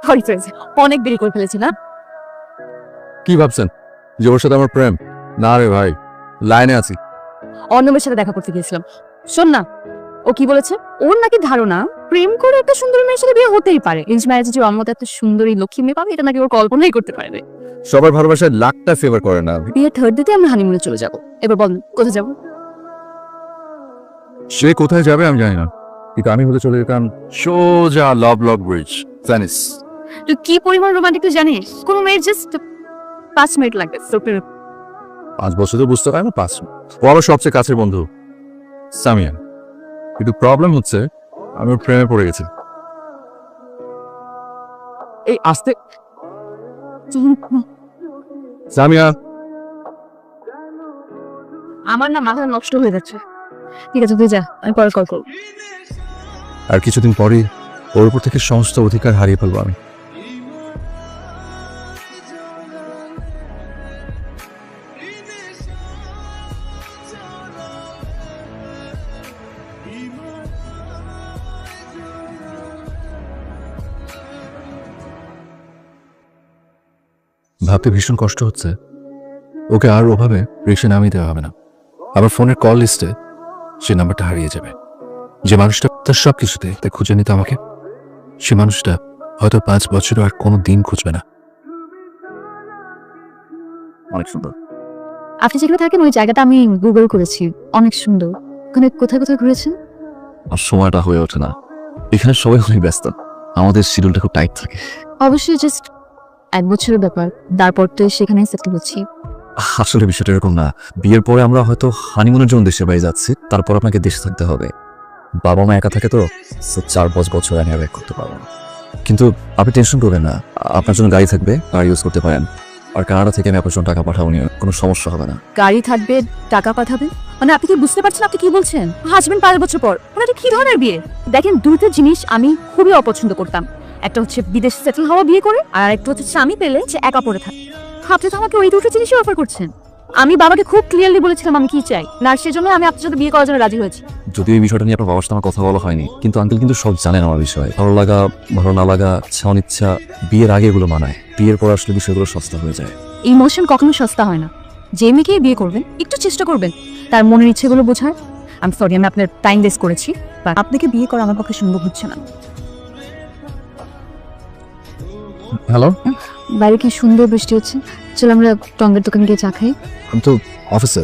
Sorry friends, অনেক দেরি করে ফেলেছি না? কি ভাবছেন যে ওর সাথে আমার প্রেম? না রে ভাই, লাইনে আছি। অর্ণবের সাথে দেখা করতে গিয়েছিলাম। শোন না, ও কি বলেছে? ওর নাকি ধারণা প্রেম করে একটা সুন্দরী মেয়ের সাথে বিয়ে হতেই পারে। এঞ্জ ম্যারেজে যে ওর মতো এত সুন্দরী লক্ষ্মী মেয়ে পাবে, এটা নাকি ওর কল্পনাই করতে পারবে। সবার ভালোবাসায় লাখটা ফেভার করে না। বিয়ের থার্ড ডেতে আমরা হানিমুনে চলে যাব। এবার বল কোথায় যাব? সে কোথায় যাবে আমি জানি না, কিন্তু আমি হতে চলে যেতাম সোজা লাভ লক ব্রিজ, ভেনিস। তুই কি পরিমাণ রোমান্টিক তুই জানিস? কোনো মেয়ের জাস্ট 5 মিনিট লাগবে। 5 বছর তো বুঝতে পারে না, 5 ও আমার সবচেয়ে কাছের বন্ধু সামিয়া। কিন্তু প্রবলেম হচ্ছে আমি ওর প্রেমে পড়ে গেছি। এই আস্তে সামিয়া, আমার না মাথা নষ্ট হয়ে যাচ্ছে। ঠিক আছে তুই যা, আমি পরে কল করব। আর কিছুদিন পরেই ওর উপর থেকে সমস্ত অধিকার হারিয়ে ফেলবো আমি। ভাবতে ভীষণ কষ্ট হচ্ছে, ওকে আর ওভাবে রিক্সা নামিয়ে দেওয়া হবে না। আবার ফোনের কল লিস্টে সে নাম্বারটা হারিয়ে যাবে। যে মানুষটা তার সব কিছুতে তাই খুঁজে নিত আমাকে, সে মানুষটা হয়তো 5 বছরও আর কোনো দিন খুঁজবে না। অনেক সুন্দর। আপনি যেখানে থাকেন ওই জায়গাটা আমি গুগল করেছি, অনেক সুন্দর। ওখানে কোথায় কোথায় ঘুরেছেন? আর সময়টা হয়ে ওঠে না, এখানে সবাই অনেক ব্যস্ত, আমাদের শিডিউলটা খুব টাইট থাকে। অবশ্যই জাস্ট 1 বছরের ব্যাপার, তারপর তো সেখানেই সেটেল হচ্ছি। আসলে বিষয়টা এরকম না, বিয়ের পরে আমরা হয়তো হানিমুনের জন্য দেশের বাইরে যাচ্ছি, তারপর আপনাকে দেশে থাকতে হবে। বাবা মা একা থাকে তো, 4-5 বছর আমি ব্যাক করতে পারবো না। কিন্তু আপনি টেনশন করবেন না, আপনার জন্য গাড়ি থাকবে, গাড়ি ইউজ করতে পারেন। আর কানাডা থেকে আমি আপনার জন্য টাকা পাঠাবো নিয়ে কোনো সমস্যা হবে না। গাড়ি থাকবে, টাকা পাঠাবে, মানে আপনি কি বুঝতে পারছেন আপনি কি বলছেন? হাজবেন্ড 5 বছর পর, মানে এটা কি ধরনের বিয়ে? দেখেন, দুইটা জিনিস আমি খুবই অপছন্দ করতাম। একটা হচ্ছে বিদেশে সেটেল হওয়া বিয়ে করে, আর একটা হচ্ছে স্বামী পেলে যে একা পড়ে থাকে। আপনি তো আমাকে ওই দুটো জিনিসই অফার করছেন। আমি বাবাকে খুব ক্লিয়ারলি বলেছিলাম আমি কি চাই, না সেজন্য আমি আপনার সাথে বিয়ে করার জন্য রাজি হয়েছি। যদিও এই বিষয়টা নিয়ে আপনার বাবার সাথে আমার কথা বলা হয়নি, কিন্তু আঙ্কেল কিন্তু সব জানেন আমার বিষয়ে। ভালো লাগা, ভালো না লাগা, ইচ্ছা বিয়ের আগে এগুলো মানায়, বিয়ের পর আসলে বিষয়গুলো সস্তা হয়ে যায়। ইমোশন কখনো সস্তা হয় না। যে মেয়েকে বিয়ে করবেন একটু চেষ্টা করবেন তার মনের ইচ্ছেগুলো বোঝার। আমি সরি, আমি আপনার টাইম ওয়েস্ট করেছি, বাট আপনাকে বিয়ে করা আমার পক্ষে সম্ভব হচ্ছে না। হ্যালো, বাইরে কি সুন্দর বৃষ্টি হচ্ছে, চলো আমরা টঙ্গের দোকানে গিয়ে চা খাই। আমি তো অফিসে।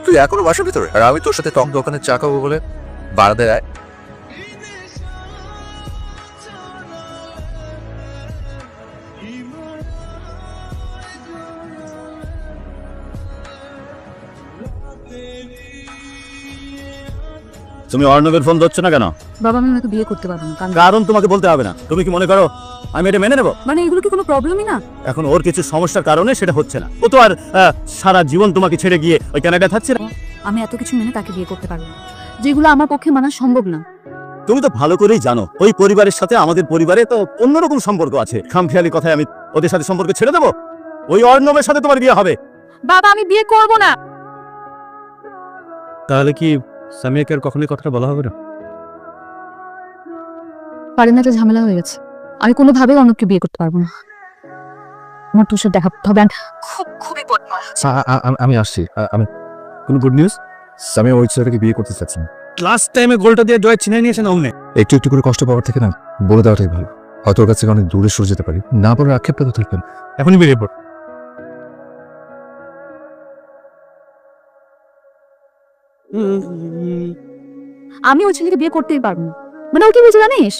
তুই এখনো বাসার ভিতরে, আর আমি তোর সাথে টক দোকানে চা খাবো বলে বারান্দায় আয়। তুমি অর্ণবের ফোন ধরছো না কেন? বাবা, আমি ওনাকে বিয়ে করতে পারবো না। কারণ তোমাকে বলতে হবে না। তুমি কি মনে করো আমি এটা মেনে নেবো? মানে এগুলো কি কোনো প্রবলেমই না? এখন ওর কিছু সমস্যার কারণে সেটা হচ্ছে না। ও তো আর সারা জীবন তোমাকে ছেড়ে গিয়ে ওই কানাডায় থাকছে না। আমি এত কিছু মেনে তাকে বিয়ে করতে পারবো না, যেগুলো আমার পক্ষে মানা সম্ভব না। তুমি তো ভালো করেই জানো ওই পরিবারের সাথে আমাদের পরিবারে তো অন্যরকম সম্পর্ক আছে। খামখেয়ালি কথায় আমি ওদের সাথে সম্পর্ক ছেড়ে দেবো? ওই অর্ণবের সাথে তোমার বিয়ে হবে। বাবা, আমি বিয়ে করব না। তাহলে কি সামিয়াকে আর কখনোই কথাটা বলা হবে না? পারেন, একটা ঝামেলা হয়ে গেছে। আমি কোনোভাবেই অর্ণবকে বিয়ে করতে পারবো না। আমার তোর সাথে দেখা করতে হবে। খুবই বদমাশ। আমি আসছি। আমি কোনো গুড নিউজ? সামিয়া ওই ছেলেটাকে বিয়ে করতে চাচ্ছি না। লাস্ট টাইমে গোলটা দিয়ে জয় ছিনিয়ে নিয়েছে না অমনে। একটু একটু করে কষ্ট পাওয়ার থেকে না বলে দেওয়াটাই ভালো। হয়তো ওর কাছ থেকে অনেক দূরে সরে যেতে পারি, না বলার আক্ষেপটা তো থাকবেন। এখনই বেরিয়ে পড়। আমি ওই ছেলেকে বিয়ে করতেই পারবো না। মানে ও কি বলছে জানিস?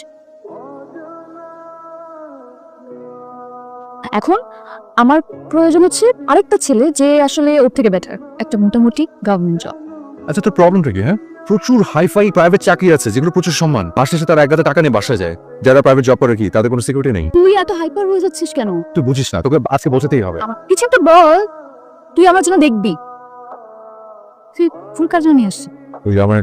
এখন আমার প্রয়োজন হচ্ছে আরেকটা ছেলে যে আসলে ওর থেকে বেটার, একটা মোটামুটি গভর্নমেন্ট জব। আচ্ছা, তোর প্রবলেমটা কি? হ্যাঁ, প্রচুর হাইফাই প্রাইভেট চাকরি আছে যেগুলো প্রচুর সম্মান, মাসে শেষে তার 1,000 টাকা নিয়ে বাসায় যায়। যারা প্রাইভেট জব করে কি তাদের কোনো সিকিউরিটি নেই? তুই এত হাইপার হয়ে যাচ্ছিস কেন? তুই বুঝিস না, তোকে আজকে বোঝাতেই হবে। আমার কিছু একটা বল, তুই আমার জন্য দেখবি। তুই ফুল কাজ নিয়ে আসছিস? ওই আমার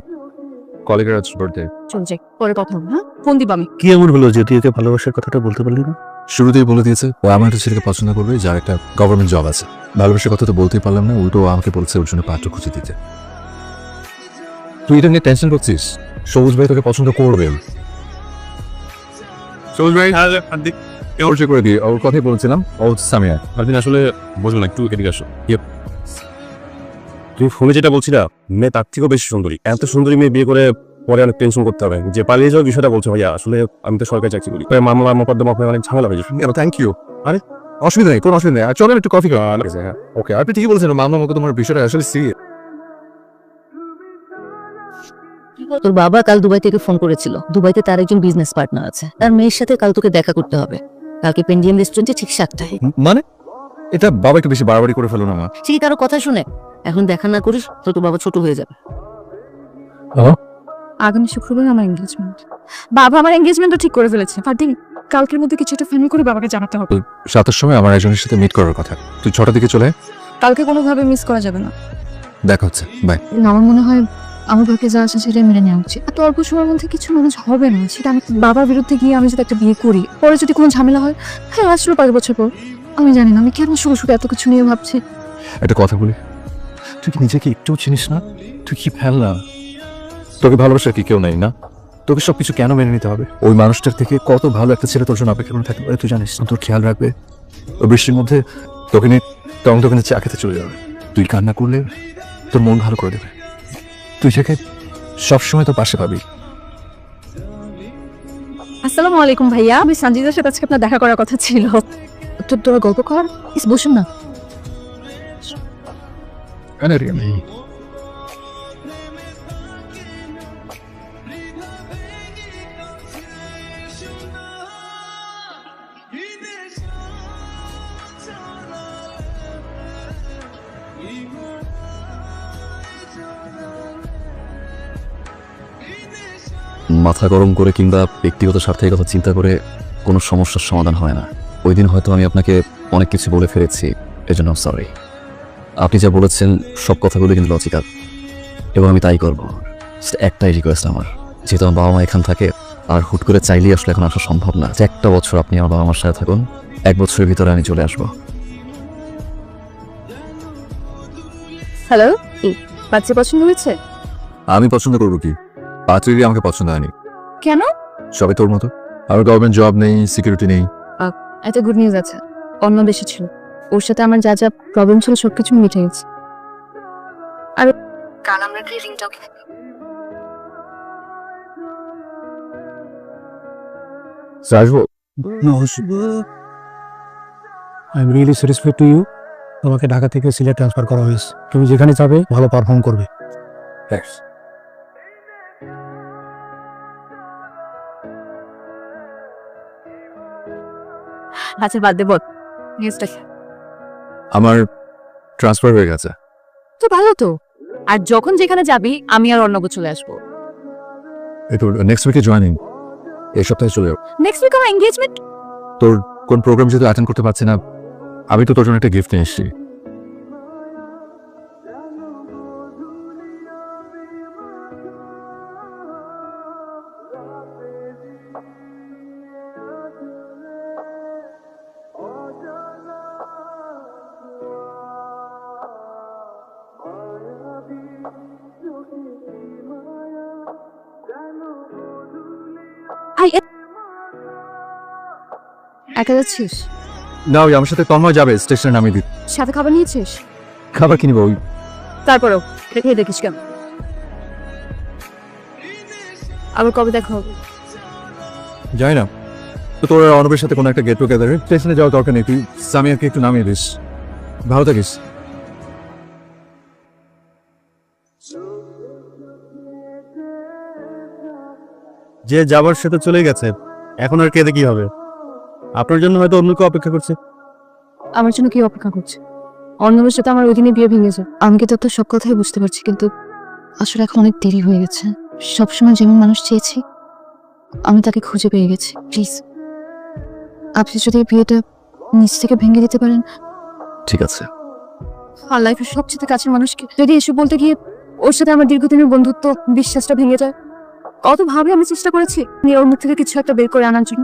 কলিগের আজ বার্থডে। চল যাই, পরে কথা হবে। হ্যাঁ, ফোন দিব আমি। কি এমন হলো যে তুই ওকে ভালোবাসার কথাটা বলতে পারলি না? শুরুতেই বলে দিয়েছে ও আমার একটা ছেলেকে পছন্দ করবে যার একটা গভর্নমেন্ট জব আছে। ভালোবাসার কথা তো বলতেই পারলাম না, উল্টো ও আমাকে বলছে ওর জন্য পাত্র খুঁজে দিতে। তুই এটা নিয়ে টেনশন করছিস? সবুজ ভাই তোকে পছন্দ করবে। সবুজ ভাই পরিচয় করে দিই, ওর কথাই বলছিলাম, ও হচ্ছে সামিয়া। আরদিন আসলে বুঝলো না, একটু এদিকে আসো। তুমি ফোনে যেটা বলছিলা, মেয়ে তার থেকেও বেশি সুন্দরী। এত সুন্দরী মেয়ে বিয়ে করে পরে অনেক টেনশন করতে হবে। যে পালিয়ে যাওয়ার বিষয়টা বলছো ভাইয়া, আসলে আমি তো সরকারি চাকরি করি, মামলা মোকদ্দমা হয়ে অনেক ঝামেলা হয়ে যাবে। Thank you. আরে অসুবিধা নেই, কোনো অসুবিধা নেই। চলেন একটু কফি খাওয়া। হ্যাঁ ওকে, আপনি ঠিকই বলছেন, মামলা মতো তোমার বিষয়টা আসলে সিরিয়াস। তোর বাবা কাল দুবাই থেকে ফোন করেছিল। দুবাইতে তার একজন বিজনেস পার্টনার আছে, তার মেয়ের সাথে কাল তোকে দেখা করতে হবে। কালকে পেন্ডিয়াম রেস্টুরেন্টে ঠিক 7টায়। মানে এটা বাবা একটু বেশি বাড়াবাড়ি করে ফেলো না মা। ঠিক কারো কথা শুনে এখন দেখা না করিস তো তোর বাবা ছোট হয়ে যাবে। আগামী শুক্রবার আমার এঙ্গেজমেন্ট। বাবা আমার এঙ্গেজমেন্টও ঠিক করে ফেলেছে। ফারদিন, কালকের মধ্যে কিছু একটা ফাইনাল করে বাবাকে জানাতে হবে। 7টার সময় আমার একজনের সাথে মিট করার কথা, তুই 6টার দিকে চলে আয়। কালকে কোনোভাবে মিস করা যাবে না। দেখা হচ্ছে, বাই। আমার মনে হয় আমার ভাগ্যে যা আছে সেটাই মেনে নেওয়া উচিত। এত অল্প সময়ের মধ্যে কিছু মানুষ হবে না, সেটা আমি বাবার বিরুদ্ধে গিয়ে আমি যদি একটা বিয়ে করি, পরে যদি কোনো ঝামেলা হয়, হ্যাঁ আসলে 5 বছর পর, আমি জানি না আমি কেন শুধু শুধু এত কিছু নিয়ে ভাবছি। একটা কথা বলি, তুই কি নিজেকে একটু চিনিস না? তুই কি ফেলনা? তোকে ভালোবাসার কি কেউ নেই না? তোকে সবকিছু কেন মেনে নিতে হবে? ওই মানুষটার থেকে কত ভালো একটা ছেলে তোর জন্য অপেক্ষা করে থাকতে পারে তুই জানিস না? তোর খেয়াল রাখবে, ওই বৃষ্টির মধ্যে তোকে নিয়ে তোকে নিয়ে চা খেতে চলে যাবে। তুই কান্না করলে তোর মন ভালো করে দেবে। তুই যাকে সবসময় তোর পাশে পাবি। আসসালামু আলাইকুম ভাইয়া, আমি সঞ্জিদার সাথে আজকে আপনার দেখা করার কথা ছিল। তো তোরা গল্প কর, বসুন না। মাথা গরম করে কিংবা ব্যক্তিগত স্বার্থের কথা চিন্তা করে কোনো সমস্যার সমাধান হয় না। ওই দিন হয়তো আমি আপনাকে অনেক কিছু বলে ফেলেছি, এজন্য সরি। আপনি যা বলেছেন সব কথাগুলো কিন্তু লজিক্যাল এবং আমি তাই করব। একটাই রিকোয়েস্ট আমার, যেহেতু আমার বাবা মা এখান থাকে আর হুট করে চাইলেই আসলে এখন আসা সম্ভব না। যে 1টা বছর আপনি আমার বাবা মার সাথে থাকুন, 1 বছরের ভিতরে আমি চলে আসবো। হ্যালো, বাচ্চা পছন্দ হয়েছে? আমি পছন্দ করবো কি? পাত্রীরই আমাকে পছন্দ হয়নি। কেন? সবাই তোর মতো, আর গভর্নমেন্ট জব নেই, সিকিউরিটি নেই। একটা গুড নিউজ আছে, অন্য দেশে ছিল। ওর সাথে আমার যা যা প্রবলেম ছিল সবকিছু মিটে গেছে। আর কাল আমরা গ্রিটিংটাও আসবো। I am really satisfied to you. তোমাকে ঢাকা থেকে সিলেট ট্রান্সফার করা হয়েছে। তুমি যেখানে যাবে ভালো পারফর্ম করবে। থ্যাঙ্কস। আচ্ছা বাদ দে, বল নিউজটা। আমার ট্রান্সফার হয়ে গেছে। তো ভালো তো। আর যখন যেখানে যাবি আমি আর অর্ণব চলে আসবো। এই তো নেক্সট উইকে জয়েনিং, এই সপ্তাহে চলে যাবো। নেক্সট উইক আমার এঙ্গেজমেন্ট। তোর কোন প্রোগ্রাম যেহেতু অ্যাটেন্ড করতে পারছি না, আমি তো তোর জন্য একটা গিফট নিয়ে এসেছি। একা যাচ্ছিস? না, ওই আমার সাথে তন্ময় যাবে, স্টেশনে নামিয়ে দিই। সাথে খাবার নিয়েছিস? খাবার কিনবো ওই। তারপরেও দেখে দেখিস কেন? আবার কবে দেখা হবে? যাই না তো, তোর অনবের সাথে কোনো একটা গেট টুগেদারে স্টেশনে যাওয়ার দরকার নেই। তুই সামিয়াকে একটু নামিয়ে দিস। ভালো থাকিস। যে যাবার সে তো চলে গেছে, এখন আর কেঁদে কি হবে? আপনার জন্য হয়তো অন্য কেউ অপেক্ষা করছে। আমার জন্য কি অপেক্ষা করছে? অর্ণবের সাথে আমার ওই দিনে বিয়ে ভেঙেছে। আমি কি তোর সব কথাই বুঝতে পারছি, কিন্তু আসলে এখন অনেক দেরি হয়ে গেছে। সবসময় যেমন মানুষ চেয়েছি আমি তাকে খুঁজে পেয়ে গেছি। প্লিজ আপনি যদি বিয়েটা নিজ থেকে ভেঙে দিতে পারেন। ঠিক আছে। আর লাইফের সবচেয়ে কাছের মানুষকে যদি এসে বলতে গিয়ে ওর সাথে আমার দীর্ঘদিনের বন্ধুত্ব, বিশ্বাসটা ভেঙে যায়। কতভাবে আমি চেষ্টা করেছি ওর মুখ থেকে কিছু একটা বের করে আনার জন্য।